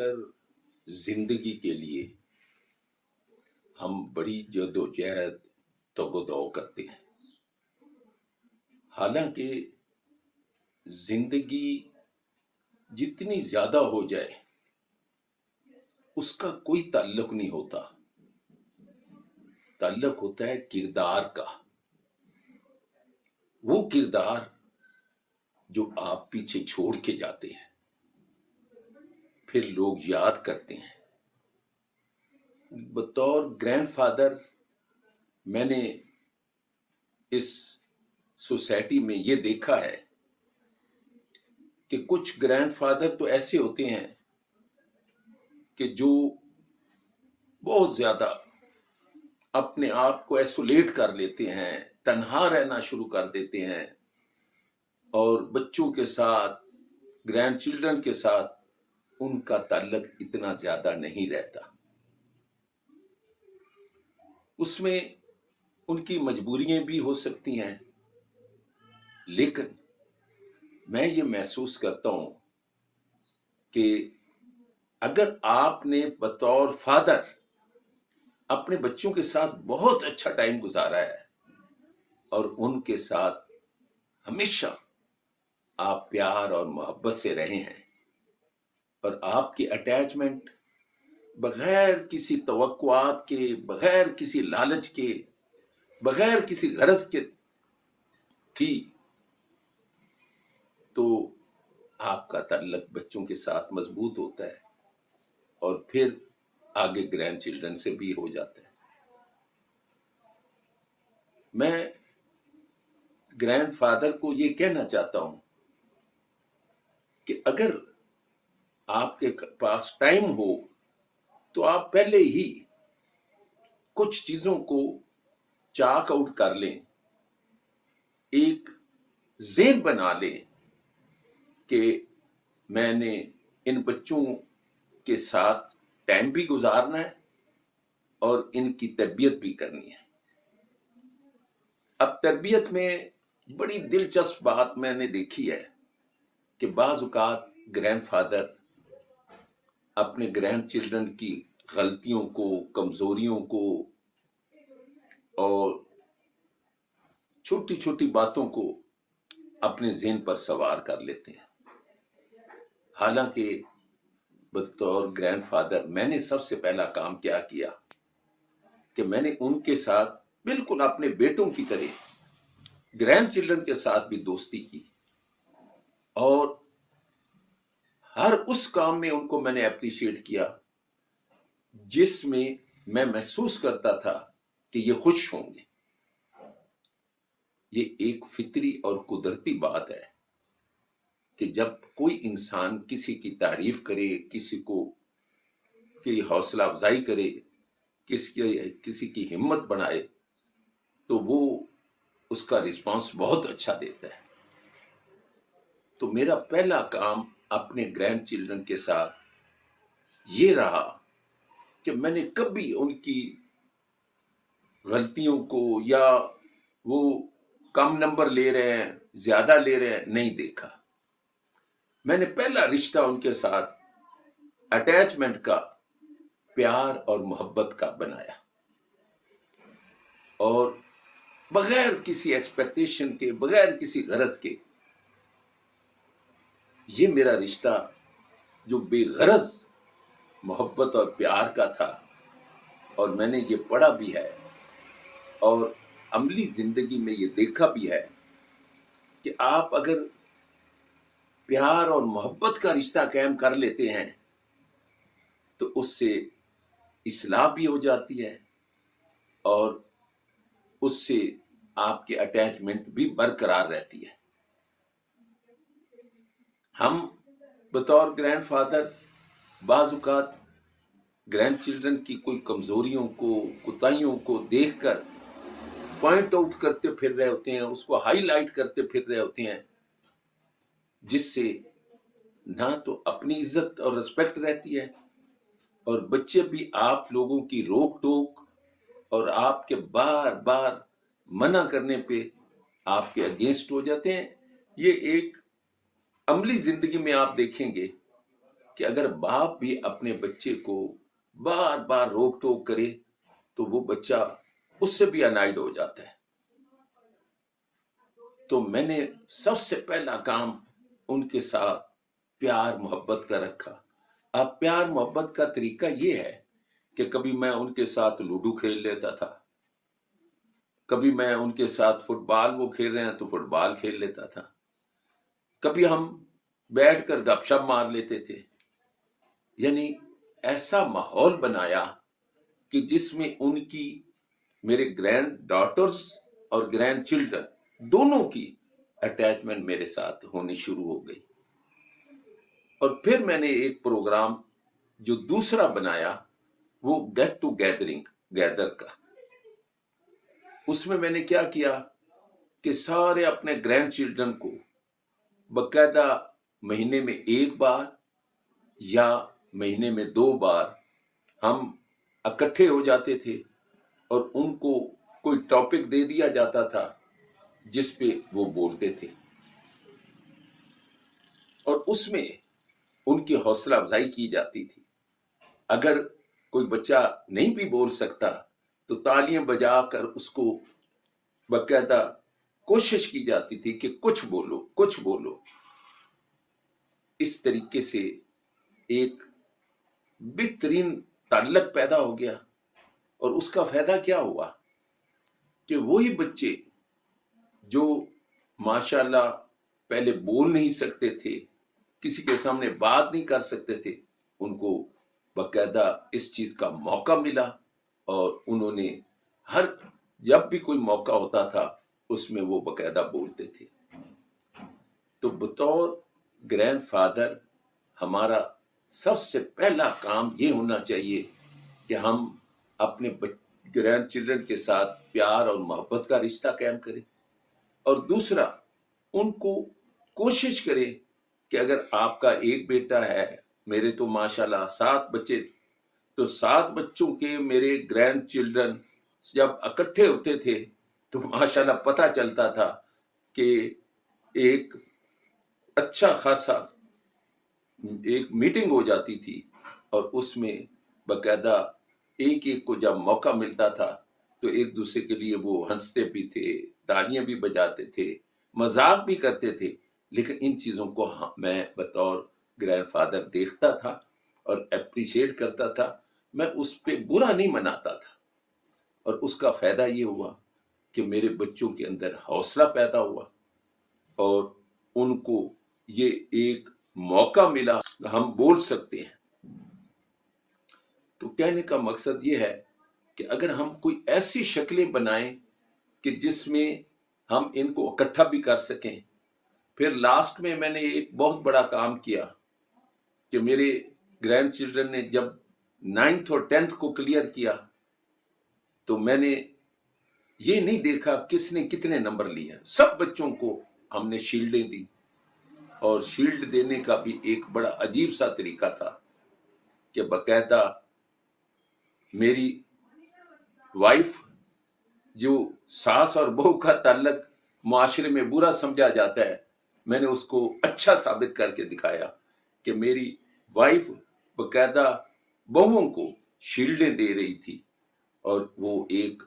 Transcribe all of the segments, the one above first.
اکثر زندگی کے لیے ہم بڑی جدوجہد تگ و دو کرتے ہیں، حالانکہ زندگی جتنی زیادہ ہو جائے اس کا کوئی تعلق نہیں ہوتا، تعلق ہوتا ہے کردار کا۔ وہ کردار جو آپ پیچھے چھوڑ کے جاتے ہیں، پھر لوگ یاد کرتے ہیں۔ بطور گرینڈ فادر میں نے اس سوسائٹی میں یہ دیکھا ہے کہ کچھ گرینڈ فادر تو ایسے ہوتے ہیں کہ جو بہت زیادہ اپنے آپ کو ایسولیٹ کر لیتے ہیں، تنہا رہنا شروع کر دیتے ہیں، اور بچوں کے ساتھ، گرینڈ چلڈرن کے ساتھ ان کا تعلق اتنا زیادہ نہیں رہتا۔ اس میں ان کی مجبوریاں بھی ہو سکتی ہیں، لیکن میں یہ محسوس کرتا ہوں کہ اگر آپ نے بطور فادر اپنے بچوں کے ساتھ بہت اچھا ٹائم گزارا ہے اور ان کے ساتھ ہمیشہ آپ پیار اور محبت سے رہے ہیں، اور آپ کی اٹیچمنٹ بغیر کسی توقعات کے، بغیر کسی لالچ کے، بغیر کسی غرض کے تھی، تو آپ کا تعلق بچوں کے ساتھ مضبوط ہوتا ہے اور پھر آگے گرینڈ چلڈرن سے بھی ہو جاتا ہے۔ میں گرینڈ فادر کو یہ کہنا چاہتا ہوں کہ اگر آپ کے پاس ٹائم ہو تو آپ پہلے ہی کچھ چیزوں کو چاک آؤٹ کر لیں، ایک ذہن بنا لیں کہ میں نے ان بچوں کے ساتھ ٹائم بھی گزارنا ہے اور ان کی تربیت بھی کرنی ہے۔ اب تربیت میں بڑی دلچسپ بات میں نے دیکھی ہے کہ بعض اوقات گرینڈ فادر اپنے گرینڈ چلڈرن کی غلطیوں کو، کمزوریوں کو اور چھوٹی چھوٹی باتوں کو اپنے ذہن پر سوار کر لیتے ہیں، حالانکہ بطور گرینڈ فادر میں نے سب سے پہلا کام کیا کہ میں نے ان کے ساتھ بالکل اپنے بیٹوں کی طرح گرینڈ چلڈرن کے ساتھ بھی دوستی کی، اور ہر اس کام میں ان کو میں نے اپریشیٹ کیا جس میں میں محسوس کرتا تھا کہ یہ خوش ہوں گے۔ یہ ایک فطری اور قدرتی بات ہے کہ جب کوئی انسان کسی کی تعریف کرے، کسی کو کی حوصلہ افزائی کرے، کسی کی ہمت بڑھائے، تو وہ اس کا رسپانس بہت اچھا دیتا ہے۔ تو میرا پہلا کام اپنے گرینڈ چلڈرن کے ساتھ یہ رہا کہ میں نے کبھی ان کی غلطیوں کو یا وہ کم نمبر لے رہے ہیں، زیادہ لے رہے ہیں، نہیں دیکھا۔ میں نے پہلا رشتہ ان کے ساتھ اٹیچمنٹ کا، پیار اور محبت کا بنایا، اور بغیر کسی ایکسپیکٹیشن کے، بغیر کسی غرض کے، یہ میرا رشتہ جو بے غرض محبت اور پیار کا تھا، اور میں نے یہ پڑھا بھی ہے اور عملی زندگی میں یہ دیکھا بھی ہے کہ آپ اگر پیار اور محبت کا رشتہ قائم کر لیتے ہیں تو اس سے اصلاح بھی ہو جاتی ہے، اور اس سے آپ کی اٹیچمنٹ بھی برقرار رہتی ہے۔ ہم بطور گرینڈ فادر بعض اوقات گرینڈ چلڈرن کی کوئی کمزوریوں کو، کوتاہیوں کو دیکھ کر پوائنٹ آؤٹ کرتے پھر رہے ہوتے ہیں، اس کو ہائی لائٹ کرتے پھر رہے ہوتے ہیں، جس سے نہ تو اپنی عزت اور رسپیکٹ رہتی ہے، اور بچے بھی آپ لوگوں کی روک ٹوک اور آپ کے بار بار منع کرنے پہ آپ کے اگینسٹ ہو جاتے ہیں۔ یہ ایک عملی زندگی میں آپ دیکھیں گے کہ اگر باپ بھی اپنے بچے کو بار بار روک ٹوک کرے تو وہ بچہ اس سے بھی انائڈ ہو جاتا ہے۔ تو میں نے سب سے پہلا کام ان کے ساتھ پیار محبت کا رکھا۔ اب پیار محبت کا طریقہ یہ ہے کہ کبھی میں ان کے ساتھ لوڈو کھیل لیتا تھا، کبھی میں ان کے ساتھ فٹ بال، وہ کھیل رہے ہیں تو فٹ بال کھیل لیتا تھا، کبھی ہم بیٹھ کر گپ شپ مار لیتے تھے۔ یعنی ایسا ماحول بنایا کہ جس میں ان کی، میرے گرینڈ ڈاٹرز اور گرینڈ چلڈرن دونوں کی اٹیچمنٹ میرے ساتھ ہونی شروع ہو گئی۔ اور پھر میں نے ایک پروگرام جو دوسرا بنایا وہ گیٹ ٹو گیدر کا۔ اس میں نے کیا کیا کہ سارے اپنے گرینڈ چلڈرن کو باقاعدہ مہینے میں ایک بار یا مہینے میں 2 بار ہم اکٹھے ہو جاتے تھے اور ان کو کوئی ٹاپک دے دیا جاتا تھا جس پہ وہ بولتے تھے، اور اس میں ان کی حوصلہ افزائی کی جاتی تھی۔ اگر کوئی بچہ نہیں بھی بول سکتا تو تالیاں بجا کر اس کو باقاعدہ کوشش کی جاتی تھی کہ کچھ بولو کچھ بولو۔ اس طریقے سے ایک بہترین تعلق پیدا ہو گیا، اور اس کا فائدہ کیا ہوا کہ وہی بچے جو ماشاءاللہ پہلے بول نہیں سکتے تھے، کسی کے سامنے بات نہیں کر سکتے تھے، ان کو باقاعدہ اس چیز کا موقع ملا، اور انہوں نے جب بھی کوئی موقع ہوتا تھا اس میں وہ باقاعدہ بولتے تھے۔ تو بطور گرینڈ فادر ہمارا سب سے پہلا کام یہ ہونا چاہیے کہ ہم اپنے گرینڈ چلڈرن کے ساتھ پیار اور محبت کا رشتہ قائم کریں، اور دوسرا ان کو کوشش کریں کہ اگر آپ کا ایک بیٹا ہے، میرے تو ماشاءاللہ 7 بچے، تو 7 بچوں کے میرے گرینڈ چلڈرن جب اکٹھے ہوتے تھے تو ماشاءاللہ پتہ چلتا تھا کہ ایک اچھا خاصا ایک میٹنگ ہو جاتی تھی، اور اس میں باقاعدہ ایک کو جب موقع ملتا تھا تو ایک دوسرے کے لیے وہ ہنستے بھی تھے، تالیاں بھی بجاتے تھے، مذاق بھی کرتے تھے۔ لیکن ان چیزوں کو میں بطور گرینڈ فادر دیکھتا تھا اور اپریشیٹ کرتا تھا، میں اس پہ برا نہیں مناتا تھا، اور اس کا فائدہ یہ ہوا کہ میرے بچوں کے اندر حوصلہ پیدا ہوا، اور ان کو یہ ایک موقع ملا ہم بول سکتے ہیں۔ تو کہنے کا مقصد یہ ہے کہ اگر ہم کوئی ایسی شکلیں بنائیں کہ جس میں ہم ان کو اکٹھا بھی کر سکیں۔ پھر لاسٹ میں نے ایک بہت بڑا کام کیا کہ میرے گرینڈ چلڈرن نے جب 9th اور 10th کو کلیئر کیا تو میں نے یہ نہیں دیکھا کس نے کتنے نمبر لیے، سب بچوں کو ہم نے شیلڈیں دی، اور شیلڈ دینے کا بھی ایک بڑا عجیب سا طریقہ تھا کہ باقاعدہ میری وائف، جو ساس اور بہو کا تعلق معاشرے میں برا سمجھا جاتا ہے، میں نے اس کو اچھا ثابت کر کے دکھایا کہ میری وائف باقاعدہ بہوؤں کو شیلڈیں دے رہی تھی، اور وہ ایک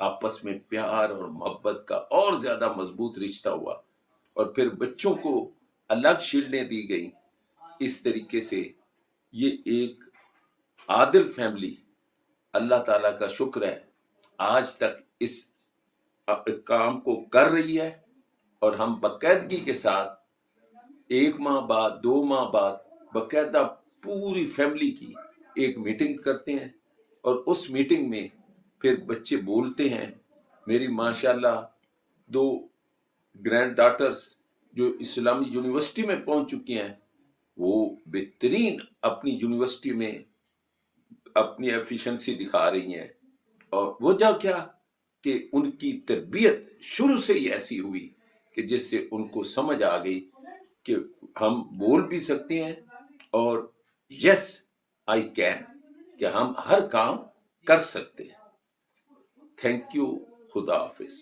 آپس میں پیار اور محبت کا اور زیادہ مضبوط رشتہ ہوا، اور پھر بچوں کو الگ شیلڈیں دی گئیں۔ اس طریقے سے یہ ایک عادل فیملی، اللہ تعالیٰ کا شکر ہے، آج تک اس کام کو کر رہی ہے، اور ہم باقاعدگی کے ساتھ 1 ماہ بعد 2 ماہ بعد باقاعدہ پوری فیملی کی ایک میٹنگ کرتے ہیں، اور اس میٹنگ میں پھر بچے بولتے ہیں۔ میری ماشاءاللہ 2 گرینڈ ڈاٹرز جو اسلامی یونیورسٹی میں پہنچ چکی ہیں، وہ بہترین اپنی یونیورسٹی میں اپنی ایفیشنسی دکھا رہی ہیں، اور وجہ کیا کہ ان کی تربیت شروع سے ہی ایسی ہوئی کہ جس سے ان کو سمجھ آ گئی کہ ہم بول بھی سکتے ہیں، اور یس آئی کین، کہ ہم ہر کام کر سکتے ہیں۔ تھینک یو، خدا حافظ۔